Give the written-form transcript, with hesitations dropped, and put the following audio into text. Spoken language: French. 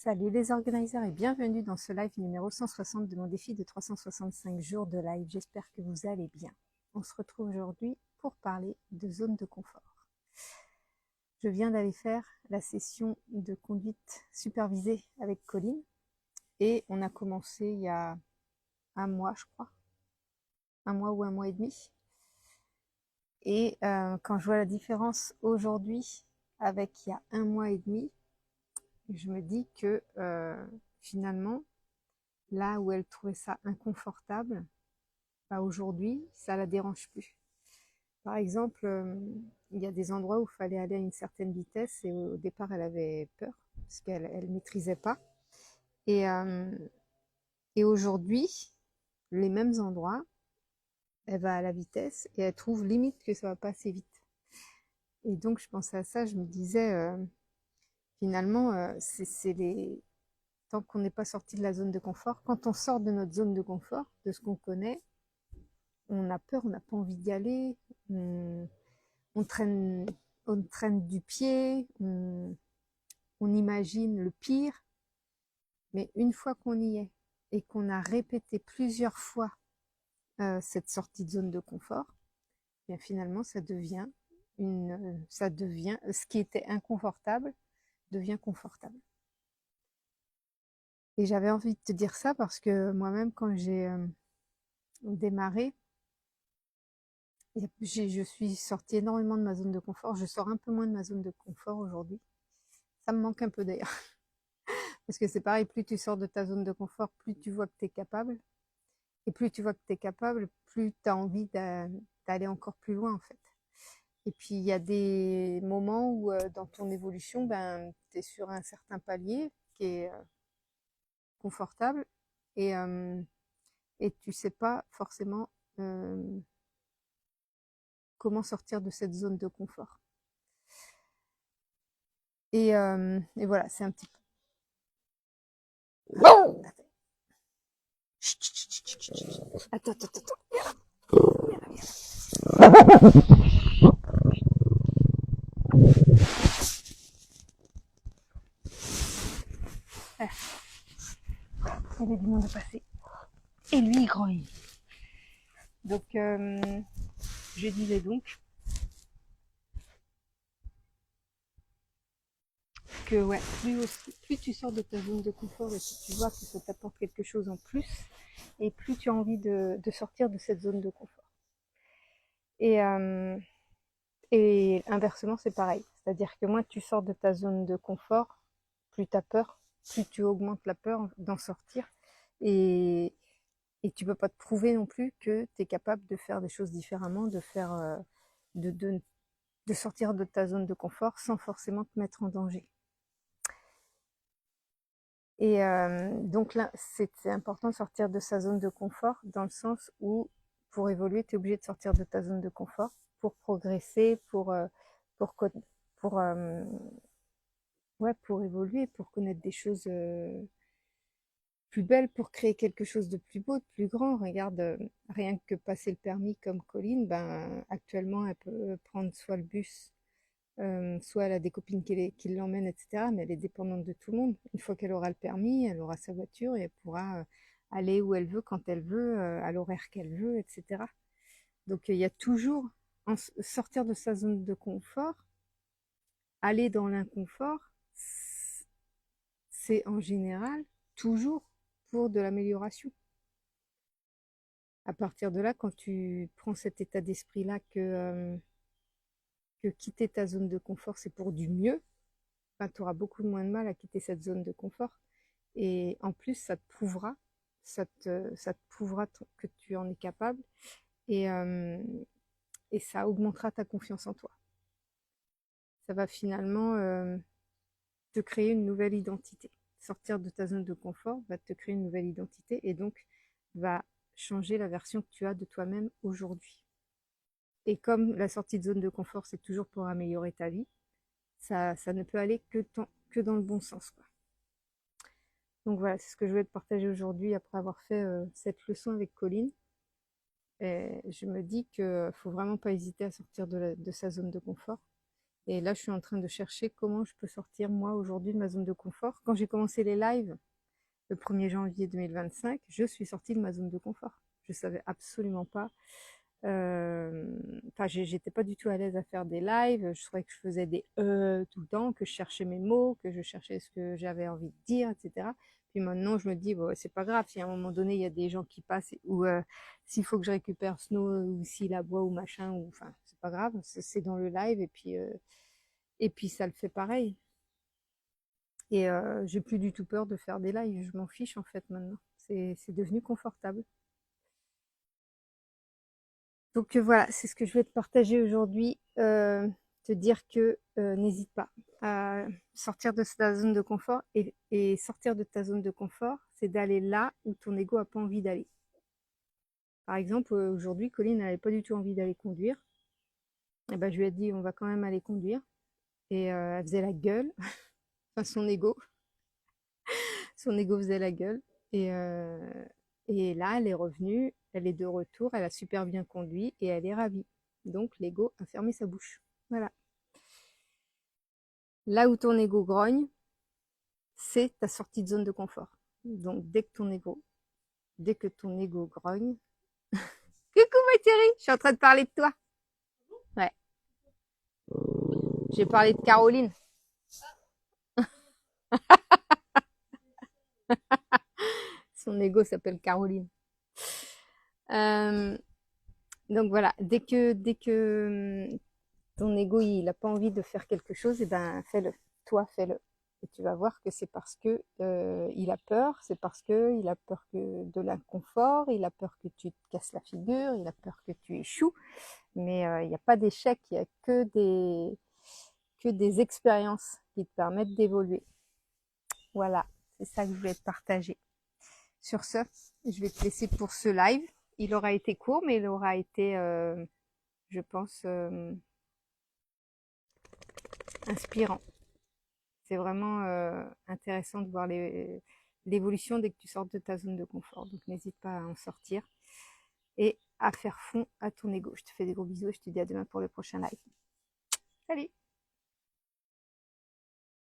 Salut les organiseurs et bienvenue dans ce live numéro 160 de mon défi de 365 jours de live. J'espère que vous allez bien. On se retrouve aujourd'hui pour parler de zone de confort. Je viens d'aller faire la session de conduite supervisée avec Colline et on a commencé il y a un mois, je crois. Un mois ou un mois et demi. Et quand je vois la différence aujourd'hui avec il y a un mois et demi, je me dis que finalement, là où elle trouvait ça inconfortable, bah aujourd'hui, ça la dérange plus. Par exemple, il y a des endroits où il fallait aller à une certaine vitesse et au départ, elle avait peur parce qu'elle maîtrisait pas. Et, et aujourd'hui, les mêmes endroits, elle va à la vitesse et elle trouve limite que ça va pas assez vite. Et donc, je pensais à ça, je me disais, finalement, c'est les tant qu'on n'est pas sorti de la zone de confort, quand on sort de notre zone de confort, de ce qu'on connaît, on a peur, on n'a pas envie d'y aller, on traîne, on traîne du pied, on imagine le pire, mais une fois qu'on y est et qu'on a répété plusieurs fois cette sortie de zone de confort, bien finalement ça devient ce qui était inconfortable devient confortable. Et j'avais envie de te dire ça parce que moi-même quand j'ai démarré, je suis sortie énormément de ma zone de confort. Je sors un peu moins de ma zone de confort aujourd'hui. Ça me manque un peu d'ailleurs. Parce que c'est pareil, plus tu sors de ta zone de confort, plus tu vois que tu es capable. Et plus tu vois que tu es capable, plus tu as envie d'aller encore plus loin en fait. Et puis il y a des moments où dans ton évolution, ben, tu es sur un certain palier qui est confortable et tu sais pas forcément comment sortir de cette zone de confort. Et voilà, c'est un petit peu. Attends, attends, attends. Viens là, viens là. Il y a du monde à passer. Et lui, il grogne. Donc, je disais donc que ouais, plus tu sors de ta zone de confort et plus tu vois que ça t'apporte quelque chose en plus, et plus tu as envie de sortir de cette zone de confort. Et inversement, c'est pareil. C'est-à-dire que moins tu sors de ta zone de confort, plus tu as peur, plus tu augmentes la peur d'en sortir. Et, et tu peux pas te prouver non plus que tu es capable de faire des choses différemment, de, de, de sortir de ta zone de confort sans forcément te mettre en danger. Et donc là, c'est important de sortir de sa zone de confort dans le sens où pour évoluer, tu es obligé de sortir de ta zone de confort pour progresser, pour, pour, ouais, pour évoluer, pour connaître des choses plus belles, pour créer quelque chose de plus beau, de plus grand. Regarde, rien que passer le permis comme Colline, ben, actuellement, elle peut prendre soit le bus, soit elle a des copines qui l'emmènent, etc. Mais elle est dépendante de tout le monde. Une fois qu'elle aura le permis, elle aura sa voiture et elle pourra aller où elle veut, quand elle veut, à l'horaire qu'elle veut, etc. Donc il y a toujours sortir de sa zone de confort, aller dans l'inconfort, c'est en général toujours pour de l'amélioration. À partir de là, quand tu prends cet état d'esprit-là que quitter ta zone de confort, c'est pour du mieux, ben, tu auras beaucoup moins de mal à quitter cette zone de confort. Et en plus, ça te prouvera, ça te prouvera que tu en es capable et, et ça augmentera ta confiance en toi. Ça va finalement te créer une nouvelle identité. Sortir de ta zone de confort va te créer une nouvelle identité et donc va changer la version que tu as de toi-même aujourd'hui. Et comme la sortie de zone de confort, c'est toujours pour améliorer ta vie, ça ne peut aller que dans le bon sens, quoi. Donc voilà, c'est ce que je voulais te partager aujourd'hui après avoir fait cette leçon avec Colline. Et je me dis qu'il ne faut vraiment pas hésiter à sortir de sa zone de confort. Et là, je suis en train de chercher comment je peux sortir, moi, aujourd'hui, de ma zone de confort. Quand j'ai commencé les lives, le 1er janvier 2025, je suis sortie de ma zone de confort. Je savais absolument pas. Enfin, j'étais pas du tout à l'aise à faire des lives. Je trouvais que je faisais des tout le temps, que je cherchais mes mots, que je cherchais ce que j'avais envie de dire, etc. Puis maintenant, je me dis, bon, c'est pas grave. Si à un moment donné, il y a des gens qui passent ou s'il faut que je récupère Snow ou s'il aboie ou machin, ou enfin, c'est pas grave. C'est dans le live et puis ça le fait pareil. Et j'ai plus du tout peur de faire des lives. Je m'en fiche en fait maintenant. C'est devenu confortable. Donc voilà, c'est ce que je vais te partager aujourd'hui. Te dire que n'hésite pas à sortir de ta zone de confort. Et sortir de ta zone de confort, c'est d'aller là où ton ego a pas envie d'aller. Par exemple, aujourd'hui, Colline n'avait pas du tout envie d'aller conduire. Et ben, je lui ai dit, on va quand même aller conduire. Et elle faisait la gueule. Enfin, son ego faisait la gueule. Et là, elle est revenue, elle est de retour, elle a super bien conduit et elle est ravie. Donc, l'ego a fermé sa bouche. Voilà. Là où ton ego grogne, c'est ta sortie de zone de confort. Donc, dès que ton ego grogne, coucou ma chérie, je suis en train de parler de toi. Ouais. J'ai parlé de Caroline. Son ego s'appelle Caroline. Euh, donc voilà, dès que ton ego il n'a pas envie de faire quelque chose, et ben fais-le. Toi, fais-le. Et tu vas voir que c'est parce que il a peur, c'est parce que il a peur que de l'inconfort, il a peur que tu te casses la figure, il a peur que tu échoues. Mais il n'y a pas d'échec, il n'y a que des expériences qui te permettent d'évoluer. Voilà, c'est ça que je voulais te partager. Sur ce, je vais te laisser pour ce live. Il aura été court, mais il aura été, je pense, inspirant. C'est vraiment intéressant de voir l'évolution dès que tu sors de ta zone de confort. Donc n'hésite pas à en sortir et à faire fond à ton ego. Je te fais des gros bisous et je te dis à demain pour le prochain live. Salut!